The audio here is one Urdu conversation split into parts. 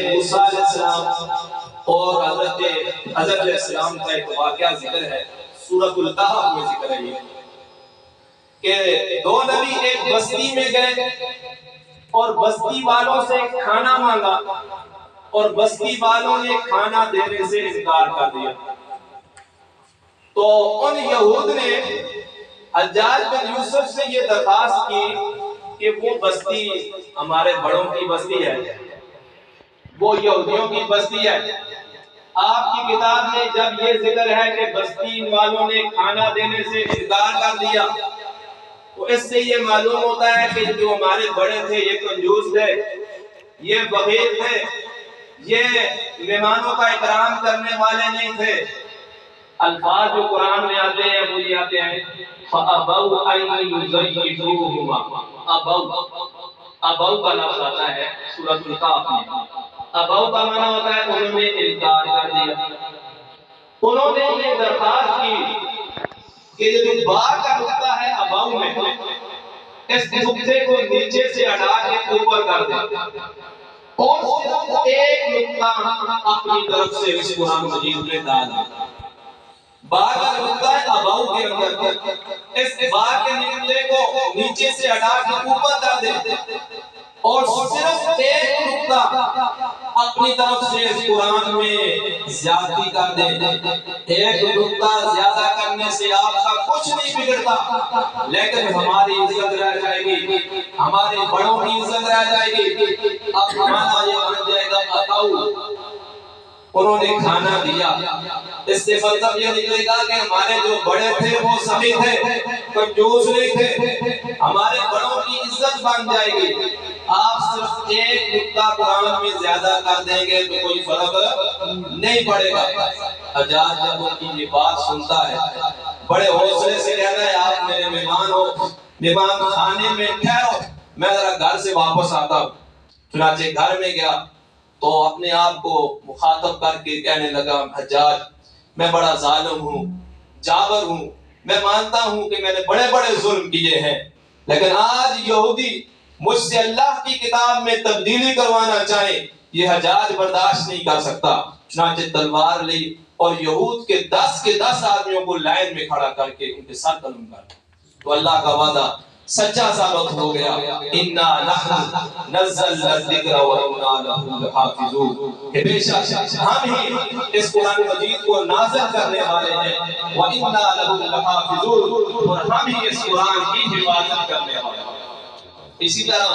موسیٰ علیہ السلام اور حضرت حضر علیہ السلام کا ایک واقعہ ذکر ہے، سورۃ الکہف میں ذکر ہے یہ کہ دو نبی ایک بستی میں گئے اور بستی والوں سے کھانا مانگا اور بستی والوں نے کھانا دینے سے انکار کر دیا۔ تو ان یہود نے حجاج بن یوسف سے یہ درخواست کی کہ وہ بستی ہمارے بڑوں کی بستی ہے، وہ یہودیوں کی بستی ہے، آپ کی کتاب میں جب یہ ذکر ہے کہ بستی والوں نے کھانا دینے سے انکار کر دیا تو اس سے یہ معلوم ہوتا ہے کہ جو ہمارے بڑے تھے یہ کنجوس تھے، یہ بخیل تھے، یہ مہمانوں کا اکرام کرنے والے نہیں تھے۔ الفاظ جو قرآن میں آتے ہیں وہ یہ آتے ہیں فَأَبَوْا أَن يُزَيِّفُوهُمَا، ابو کا لفظ آتا ہے سورۃ الکہف میں۔ ابو کا معنی ہوتا ہے انہوں نے انکار کر دیا، انہوں نے یہ درخواست کی کہ یہ جو با کا نقطہ ہے ابو میں، اس نقطے کو نیچے سے ہٹا کے اوپر کر دیں اور صرف ایک نقطہ اپنی طرف سے اس قرآن مجید میں ڈال دیں۔ با کا نقطہ ہے ابو کے اندر، اس با کے نقطے کو نیچے سے ہٹا کے اوپر کر دیں اور صرف ایک نقطہ اپنی طرف سے اس قرآن میں زیادتی کر دیں۔ ایک نقطہ زیادہ کرنے سے آپ کا کچھ نہیں بگڑتا، لیکن ہماری عزت رہ جائے گی، ہمارے بڑوں کی عزت رہ جائے گی۔ اب ہمارا یہ بن جائے گا اتاؤ، انہوں نے کھانا دیا، اس سے مطلب یہ نکلے گا کہ ہمارے جو بڑے تھے وہ سخی تھے، کنجوس نہیں تھے، ہمارے بڑوں کی عزت بن جائے گی۔ آپ صرف ایک نقطہ قرآن میں زیادہ کر دیں گے تو کوئی فرق نہیں پڑے گا۔ حجاج جب ان کی یہ بات سنتا ہے بڑے حوصلے سے کہتا ہے آپ میرے مہمان ہو، مہمان کھانے میں ٹھہرو، میں ذرا گھر سے واپس آتا ہوں۔ چنانچہ گھر میں گیا تو اپنے آپ کو مخاطب کر کے کہنے لگا حجاج میں بڑا ظالم ہوں، جابر ہوں، میں مانتا ہوں کہ میں نے بڑے بڑے ظلم کیے ہیں، لیکن آج یہودی مجھ سے اللہ کی کتاب میں تبدیلی کروانا چاہیں، یہ حجاج برداشت نہیں کر سکتا۔ چنانچہ تلوار لی اور یہود کے 10 آدمیوں کو لائن میں کھڑا کر کے ان کے ساتھ قلم کر دیا۔ تو اللہ کا وعدہ سچا ثابت ہو گیا، اِنَّا نَحْنُ نَزَّلْنَا الذِّكْرَ وَإِنَّا لَهُ لَحَافِظُونَ، کہ بے شک ہم ہی اس قرآن مجید کو نازل کرنے والے ہیں، وَإِنَّا لَهُ لَحَافِظُونَ، اور ہم ہی اس قرآن کی حفاظت کرنے والے ہیں۔ اسی طرح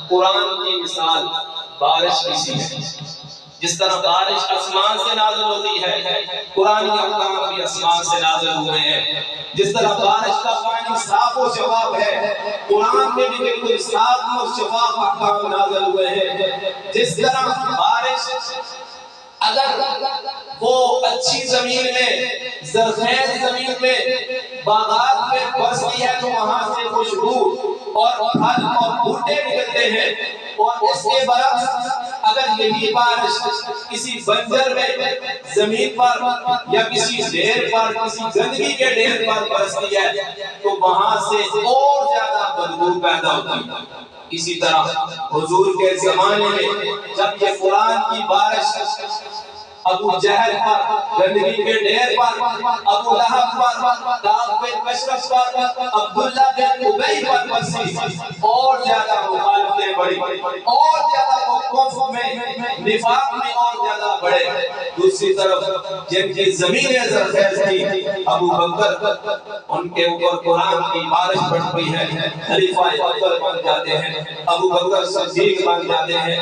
قرآن کی مثال بارش کی سی ہے، جس طرح بارش آسمان سے نازل ہوتی ہے، قرآن کے احکام بھی آسمان سے نازل ہوئے ہیں۔ جس طرح بارش کا پانی صاف و شفاف ہے، قرآن میں بھی بالکل صاف و شفاف احکام نازل ہوئے ہیں۔ جس طرح بارش اگر وہ اچھی زمین میں، زرخیز زمین میں، باغات میں برستی ہے تو وہاں سے خوشبو اور پھل اور بوٹے نکلتے ہیں، اور اس کے برعکس اگر یہی بارش کسی بنجر میں زمین پر یا کسی ڈھیر پر، کسی گندگی کے ڈھیر پر برستی ہے تو وہاں سے اور زیادہ بدبو پیدا ہوتی ہے۔ اسی طرح حضور کے زمانے میں جب یہ قرآن کی بارش ابو جہل پر، گندگی کے ڈھیر پر، ابو لہب پر، کعب بن اشرف پر، عبداللہ بن ابی پر برسی، اور زیادہ مخالفتیں بڑھی، اور زیادہ وہ کفر میں، نفاق میں اور زیادہ بڑھے۔ دوسری طرف جن کی زمینیں زرخیز تھی، ابو بکر ان کے اوپر قرآن کی بارش پڑتی ہے، خلیفہ اول بن جاتے ہیں، ابو بکر صدیق بن جاتے ہیں،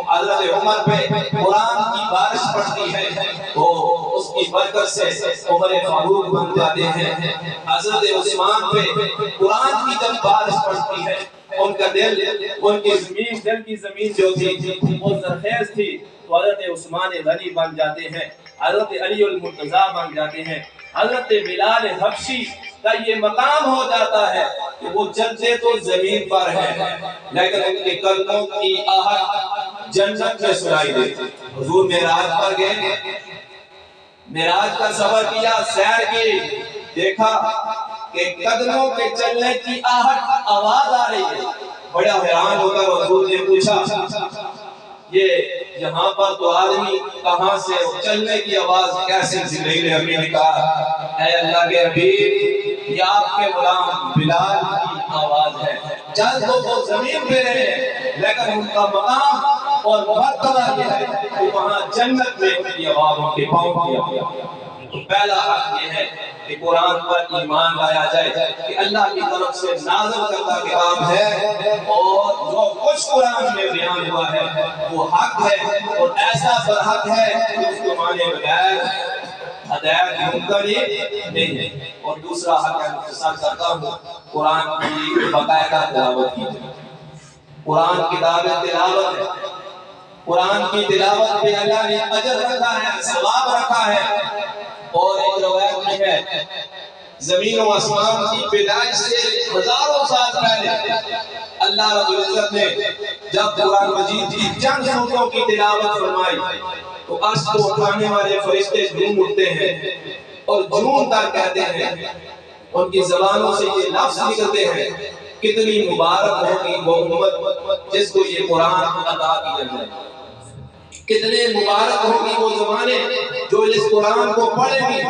حضرت عمر پہ قرآن کی بارش پڑتی ہے تو اس کی برکت سے عمر فاروق بن جاتے ہیں۔ حضرت عثمان پہ قرآن کی جب بارش پڑتی ہے ان کا دل، ان کی زمین، دل کی زمین جو تھی وہ زرخیز تھی تو حضرت عثمان غنی بن جاتے ہیں، حضرت علی المرتضیٰ بن جاتے ہیں۔ حضرت بلال حبشی کا یہ مقام ہو جاتا ہے کہ وہ چلتے تو زمین پر ہیں لیکن ان کے قدموں کی آہٹ جنت میں سنائی دیتی۔ حضور معراج پر گئے، معراج کا سفر کیا، سیر کی، دیکھا کہ قدموں کے چلنے کی آہٹ آواز آ رہی ہے۔ بڑا حیران ہو کر حضور نے پوچھا یہ یہاں پر تو آدمی کہاں سے چلنے کی آواز کیسے زندگی میں ہمیں نے کہا اے اللہ کے حبیب یہ آپ کے غلام بلال کی آواز ہے. چل تو وہ زمین پہ رہے لیکن ان کا مقام اور مرتبہ یہ ہے کہ وہاں جنت میں ان کی آواز ان کے پاؤں کی آواز. تو پہلا حق یہ ہے کہ قرآن پر ایمان لایا جائے کہ اللہ کی طرف سے نازل کردہ کتاب ہے اور جو کچھ قرآن میں بیان ہوا ہے وہ حق ہے اور ایسا برحق ہے کہ اس کو مانے بغیر ہدایت ممکن نہیں ہے. اور دوسرا حق ہے مختصر کرتا ہوں قرآن کی باقاعدہ تلاوت کی جائے. قرآن کتاب تلاوت ہے. قرآن کی تلاوت پہ اللہ نے اجر رکھا ہے ثواب رکھا ہے. اور ایک روایت میں ہے زمین و آسمان کی پیدائش سے ہزاروں سال پہلے اللہ رب العزت نے جب قرآن مجید کی چند سورتوں کی تلاوت فرمائی تو عرش کو اٹھانے والے فرشتے جھوم اٹھتے ہیں اور جھوم کر کہتے ہیں ان کی زبانوں سے یہ لفظ نکلتے ہیں کتنی مبارک ہوگی وہ امت جس کو یہ قرآن عطا کیا جائے. کتنے مبارک ہوں گی وہ زمانے جو اس قرآن کو پڑھیں گے.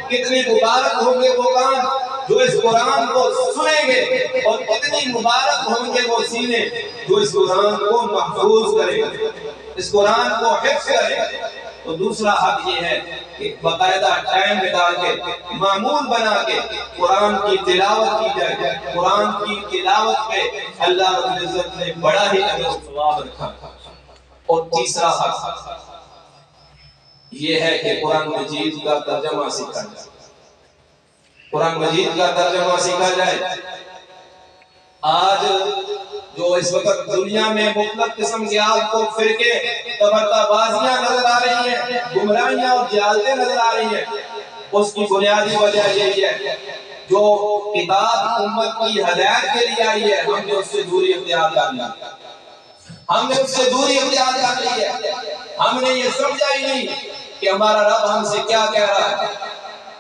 کتنے مبارک ہوں گے وہ کان جو اس قرآن کو سنیں گے. اور کتنی مبارک ہوں گے وہ سینے جو اس قرآن کو محفوظ کریں گے اس قرآن کو حفظ کریں گے. تو دوسرا حق یہ ہے کہ باقاعدہ ٹائم نکال کے معمول بنا کے قرآن کی تلاوت کی جائے. قرآن کی تلاوت پہ اللہ رب العزت نے بڑا ہی اجر و ثواب رکھا. اور تیسرا حق یہ ہے کہ قرآن مجید کا ترجمہ سیکھا جائے. قرآن مجید کا ترجمہ سیکھا جائے. آج جو اس وقت دنیا میں مختلف قسم کے آپ کو فرقے تفرقہ بازیاں نظر آ رہی ہیں گمراہیاں اور جہالتیں نظر آ رہی ہیں اس کی بنیادی وجہ یہی ہے جو کتاب امت کی ہدایت کے لیے آئی ہے ہم نے اس سے دوری اختیار کر لی. ہم نے اس سے دوری اختیار کر لی ہے. ہم نے یہ سمجھا ہی نہیں کہ ہمارا رب ہم سے کیا کہہ رہا ہے.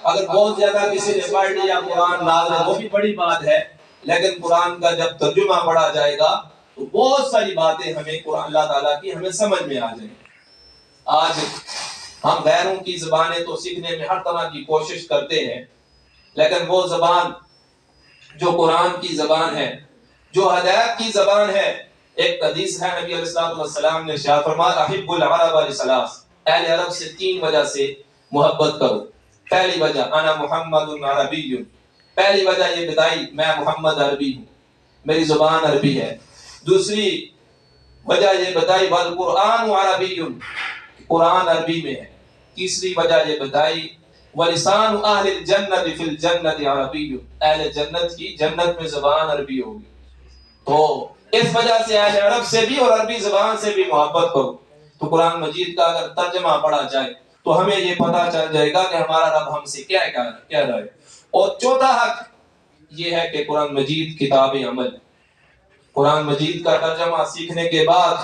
اگر بہت زیادہ کسی نے پڑھ لیا قرآن نازل وہ بھی بڑی بات ہے لیکن قرآن کا جب ترجمہ پڑھا جائے گا تو بہت ساری باتیں ہمیں قرآن اللہ تعالیٰ کی ہمیں سمجھ میں آ جائیں. آج ہم غیروں کی زبانیں تو سیکھنے میں ہر طرح کی کوشش کرتے ہیں لیکن وہ زبان جو قرآن کی زبان ہے جو ہدایت کی زبان ہے. ایک حدیث ہے نبی علیہ السلام نے ارشاد فرمایا احب العرب لثلاث اہل عرب سے 3 وجہ سے محبت کرو. پہلی وجہ انا محمد عربی پہلی وجہ یہ بتائی میں محمد عربی ہوں میری زبان عربی ہے. دوسری وجہ یہ بتائی والقرآن عربی قرآن عربی میں ہے. تیسری وجہ یہ بتائی ولسان اہل الجنت فی الجنت عربی اہل جنت کی جنت میں زبان عربی ہوگی. تو اس وجہ سے اہل عرب سے بھی اور عربی زبان سے بھی محبت کرو. تو قرآن مجید کا اگر ترجمہ پڑھا جائے تو ہمیں یہ پتہ چل جائے گا کہ ہمارا رب ہم سے کیا کہہ رہا ہے. اور چوتھا حق یہ ہے کہ قرآن مجید کتاب عمل. قرآن مجید کا ترجمہ سیکھنے کے بعد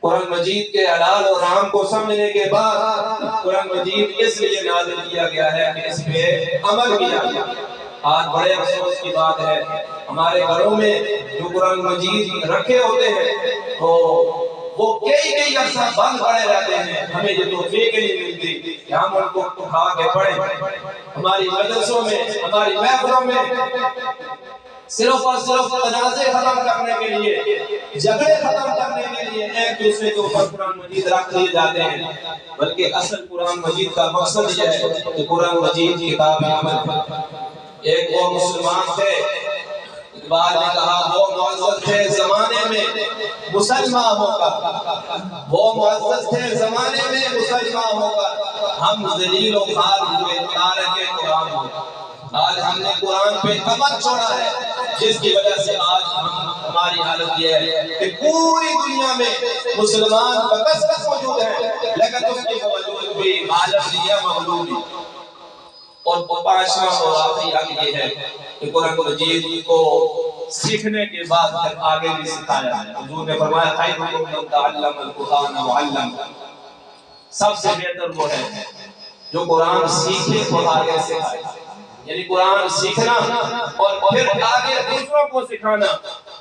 قرآن مجید کے حلال اور حرام کو سمجھنے کے بعد قرآن مجید اس لیے نازل کیا گیا ہے کہ اس پہ عمل کیا گیا. آج بڑے افسوس کی بات ہے ہمارے گھروں میں جو قرآن مجید رکھے ہوتے ہیں تو وہ کئی عرصہ بند پڑے رہتے ہیں. ہمیں یہ توفیق نہیں ملتی کہ ہم ان کو اٹھا کے پڑھیں. ہماری مدرسوں میں ہماری محفلوں میں صرف اور صرف تنازع ختم کرنے کے لیے جھگڑے ختم کرنے کے لیے ایک دوسرے کے اوپر قرآن مجید رکھ دیے جاتے ہیں بلکہ اصل قرآن مجید کا مقصد یہ ہے کہ قرآن مجید کتاب عمل ہے. ایک وہ مسلمان تھے اقبال نے کہا وہ معزز تھے زمانے میں مسلمان ہو کر وہ معزز تھے زمانے میں مسلمان ہو کر ہم ذلیل و خوار ہوئے تارک قرآن ہو. آج ہم نے قرآن پہ عمل چھوڑا ہے جس کی وجہ سے آج ہماری حالت یہ ہے کہ پوری دنیا میں مسلمان بکثرت موجود ہیں لیکن اس کے باوجود بھی عالمیہ مغلوبی. اور پانچواں اور آخری حق یہ ہے کہ قرآن مجید کو سیکھنے کے بعد پھر آگے بھی سکھایا ہے. حضور نے فرمایا خیرکم من تعلم القرآن وعلم سب سے بہتر وہ ہے جو قرآن سیکھے اور آگے سکھائے. یعنی قرآن سیکھنا اور پھر آگے دوسروں کو سکھانا،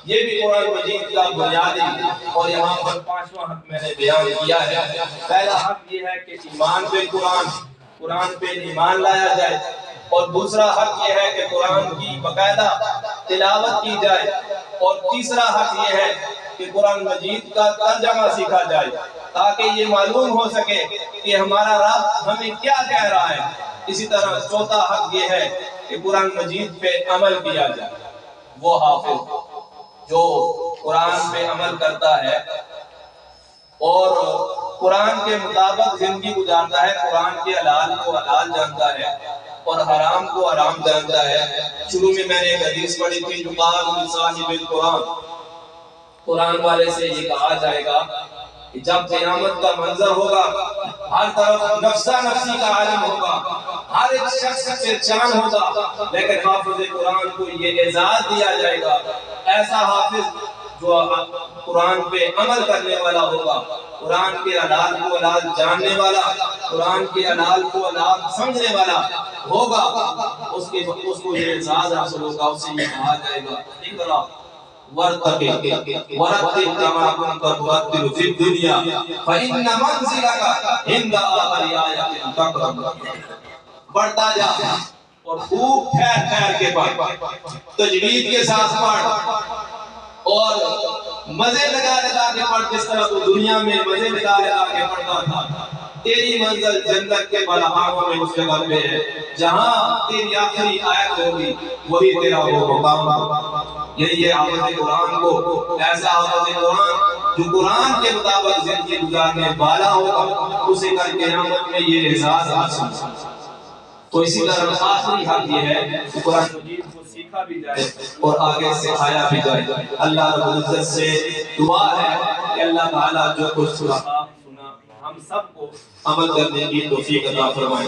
یہ بھی قرآن مجید کا بنیادی اور یہاں پر 5واں حق میں نے بیان کیا ہے۔ پہلا حق یہ ہے کہ ایمان پہ قرآن پہ ایمان لایا جائے، اور دوسرا حق یہ ہے کہ قرآن کی باقاعدہ تلاوت کی جائے، اور تیسرا حق یہ ہے کہ قرآن مجید کا ترجمہ سیکھا جائے تاکہ یہ معلوم ہو سکے کہ ہمارا رب ہمیں کیا کہہ رہا ہے۔ اسی طرح چوتھا حق یہ ہے کہ قرآن مجید پہ عمل کیا جائے۔ وہ حافظ جو قرآن پہ عمل کرتا ہے اور قرآن کے مطابق زندگی گزارتا ہے، قرآن کے حلال کو حلال جانتا ہے اور حرام کو حرام جانتا ہے۔ شروع میں نے ایک حدیث پڑھی تھی، یقال لصاحب القرآن، قرآن والے سے یہ کہا جائے گا کہ جب قیامت کا منظر ہوگا، ہر طرف نفسا نفسی کا عالم ہوگا، ہر ایک شخص پہچان ہوگا، لیکن حافظ قرآن کو یہ اعزاز دیا جائے گا، ایسا حافظ جو قرآن پہ عمل کرنے والا ہوگا، قرآن کے حلال کو حلال جاننے والا، قرآن کے حلال کو حلال سمجھنے والا ہوگا، اس کو یہ اعزاز حاصل ہوگا، اسے یہ کہا جائے گا اقرا ورتقی ورتل کما کنت ترتل فی الدنیا فإن منزلک عند آخر آیۃ تقرأ، پڑھتا جا اور خوب ٹھہر ٹھہر کے پڑھ، تجوید کے ساتھ پڑھ اور مزے لگا لگا کے پڑھ، جس طرح تو دنیا میں مزے لگا لگا کے پڑھتا تھا۔ تیری منزل جنت کے بلہاؤں میں اس جگہ پہ ہے جہاں تیری آخری آیت ہوگی، وہی تیرا وہ مقام ہوگا۔ یعنی یہ حافظ قرآن کو، ایسا حافظ قرآن جو قرآن کے مطابق زندگی گزارنے والا ہوگا، اسے کل قیامت میں یہ اعزاز حاصل ہوگا۔ تو اسی طرح آخری حق یہ ہے کہ قرآن مجید کو سیکھا بھی جائے اور آگے سکھایا بھی جائے۔ اللہ رب العزت سے دعا ہے کہ اللہ تعالیٰ جو کچھ سنا ہم سب کو عمل کرنے کی توفیق عطا فرمائے۔